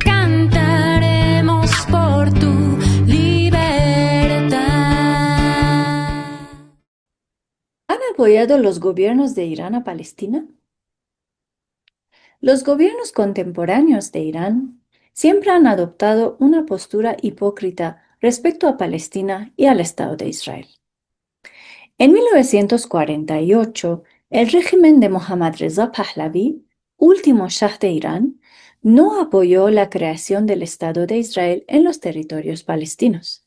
Cantaremos por tu libertad. ¿Han apoyado los gobiernos de Irán a Palestina? Los gobiernos contemporáneos de Irán siempre han adoptado una postura hipócrita respecto a Palestina y al Estado de Israel. En 1948, el régimen de Mohammad Reza Pahlavi, último Shah de Irán, no apoyó la creación del Estado de Israel en los territorios palestinos,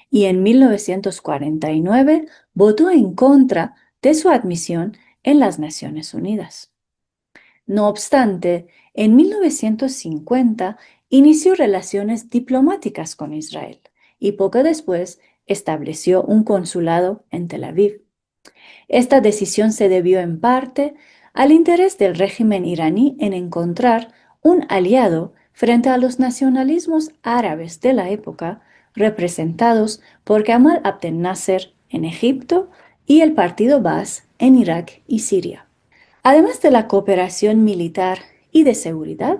y en 1949 votó en contra de su admisión en las Naciones Unidas. No obstante, en 1950 inició relaciones diplomáticas con Israel y poco después estableció un consulado en Tel Aviv. Esta decisión se debió en parte al interés del régimen iraní en encontrar un aliado frente a los nacionalismos árabes de la época, representados por Gamal Abdel Nasser en Egipto y el partido Baas en Irak y Siria. Además de la cooperación militar y de seguridad,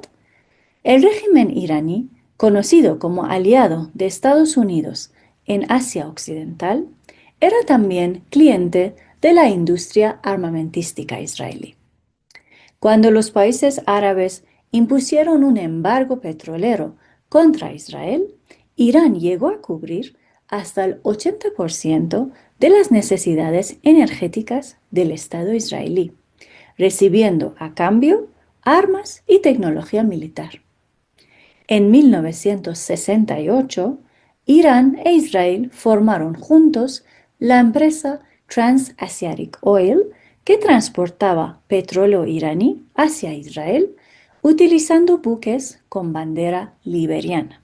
el régimen iraní, conocido como aliado de Estados Unidos en Asia Occidental, era también cliente de la industria armamentística israelí. Cuando los países árabes impusieron un embargo petrolero contra Israel, Irán llegó a cubrir hasta el 80% de las necesidades energéticas del Estado israelí, recibiendo a cambio armas y tecnología militar. En 1968, Irán e Israel formaron juntos la empresa Trans-Asiatic Oil, que transportaba petróleo iraní hacia Israel utilizando buques con bandera liberiana.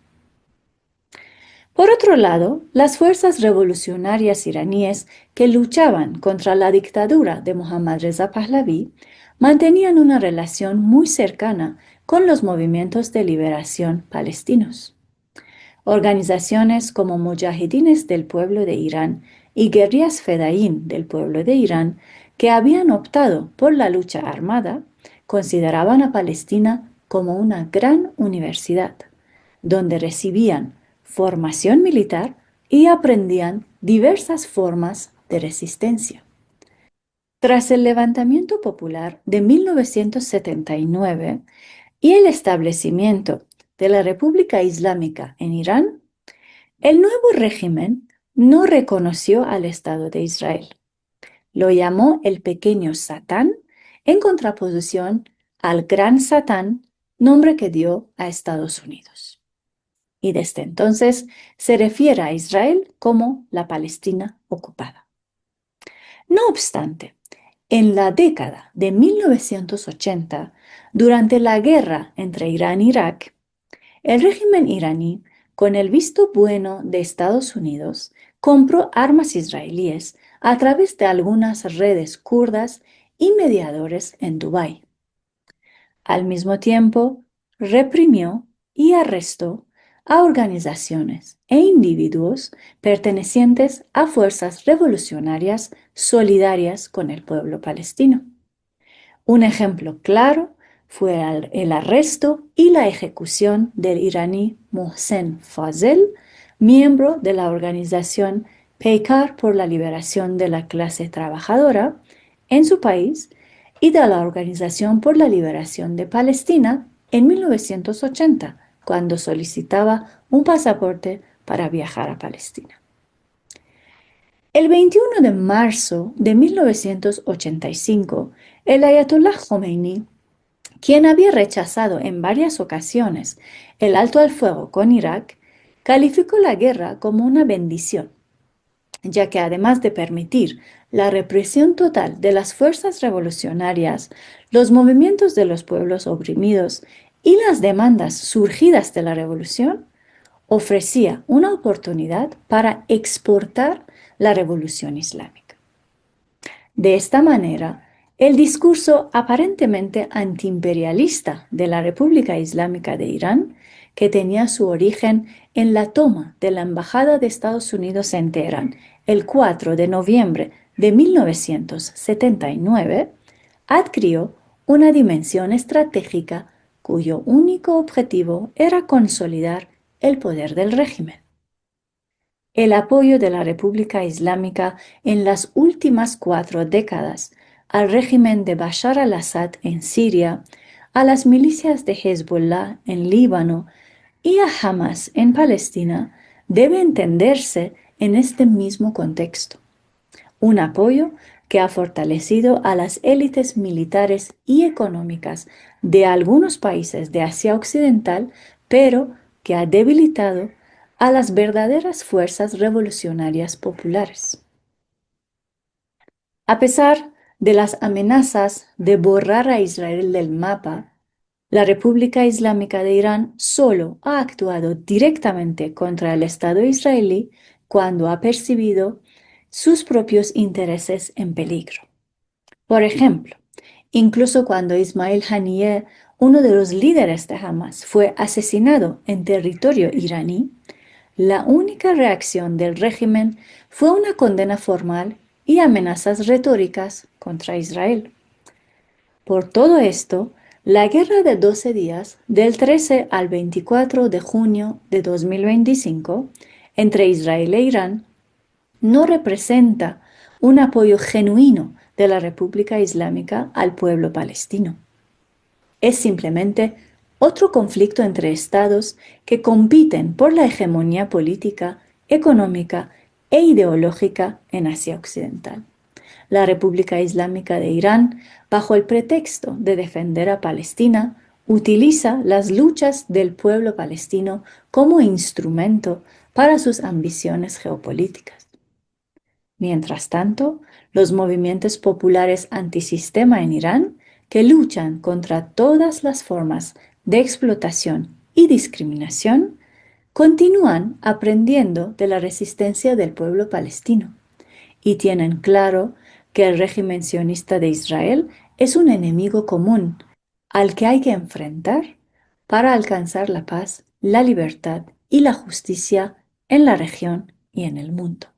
Por otro lado, las fuerzas revolucionarias iraníes que luchaban contra la dictadura de Mohammad Reza Pahlavi mantenían una relación muy cercana con los movimientos de liberación palestinos. Organizaciones como Mujahidines del Pueblo de Irán y Guerrillas Fedaín del Pueblo de Irán, que habían optado por la lucha armada, consideraban a Palestina como una gran universidad, donde recibían formación militar y aprendían diversas formas de resistencia. Tras el levantamiento popular de 1979 y el establecimiento de la República Islámica en Irán, el nuevo régimen no reconoció al Estado de Israel. Lo llamó el pequeño Satán en contraposición al gran Satán, nombre que dio a Estados Unidos. Y desde entonces se refiere a Israel como la Palestina ocupada. No obstante, en la década de 1980, durante la guerra entre Irán e Irak, el régimen iraní, con el visto bueno de Estados Unidos, compró armas israelíes a través de algunas redes kurdas y mediadores en Dubái. Al mismo tiempo, reprimió y arrestó a organizaciones e individuos pertenecientes a fuerzas revolucionarias solidarias con el pueblo palestino. Un ejemplo claro fue el arresto y la ejecución del iraní Mohsen Fazel, miembro de la organización Peikar por la liberación de la clase trabajadora en su país y de la Organización por la Liberación de Palestina en 1980, cuando solicitaba un pasaporte para viajar a Palestina. El 21 de marzo de 1985, el Ayatollah Khomeini, quien había rechazado en varias ocasiones el alto al fuego con Irak, calificó la guerra como una bendición, ya que además de permitir la represión total de las fuerzas revolucionarias, los movimientos de los pueblos oprimidos y las demandas surgidas de la revolución, ofrecía una oportunidad para exportar la revolución islámica. De esta manera, el discurso aparentemente antiimperialista de la República Islámica de Irán, que tenía su origen en la toma de la Embajada de Estados Unidos en Teherán el 4 de noviembre de 1979, adquirió una dimensión estratégica cuyo único objetivo era consolidar el poder del régimen. El apoyo de la República Islámica en las últimas 4 décadas al régimen de Bashar al-Assad en Siria, a las milicias de Hezbollah en Líbano y a Hamas en Palestina debe entenderse en este mismo contexto. Un apoyo que ha fortalecido a las élites militares y económicas de algunos países de Asia Occidental, pero que ha debilitado a las verdaderas fuerzas revolucionarias populares. A pesar de las amenazas de borrar a Israel del mapa, la República Islámica de Irán solo ha actuado directamente contra el Estado israelí cuando ha percibido sus propios intereses en peligro. Por ejemplo, incluso cuando Ismail Haniyeh, uno de los líderes de Hamas, fue asesinado en territorio iraní, la única reacción del régimen fue una condena formal y amenazas retóricas contra Israel. Por todo esto, la guerra de 12 días, del 13 al 24 de junio de 2025, entre Israel e Irán, no representa un apoyo genuino de la República Islámica al pueblo palestino. Es simplemente otro conflicto entre estados que compiten por la hegemonía política, económica e ideológica en Asia Occidental. La República Islámica de Irán, bajo el pretexto de defender a Palestina, utiliza las luchas del pueblo palestino como instrumento para sus ambiciones geopolíticas. Mientras tanto, los movimientos populares antisistema en Irán, que luchan contra todas las formas de explotación y discriminación, continúan aprendiendo de la resistencia del pueblo palestino y tienen claro que el régimen sionista de Israel es un enemigo común al que hay que enfrentar para alcanzar la paz, la libertad y la justicia en la región y en el mundo.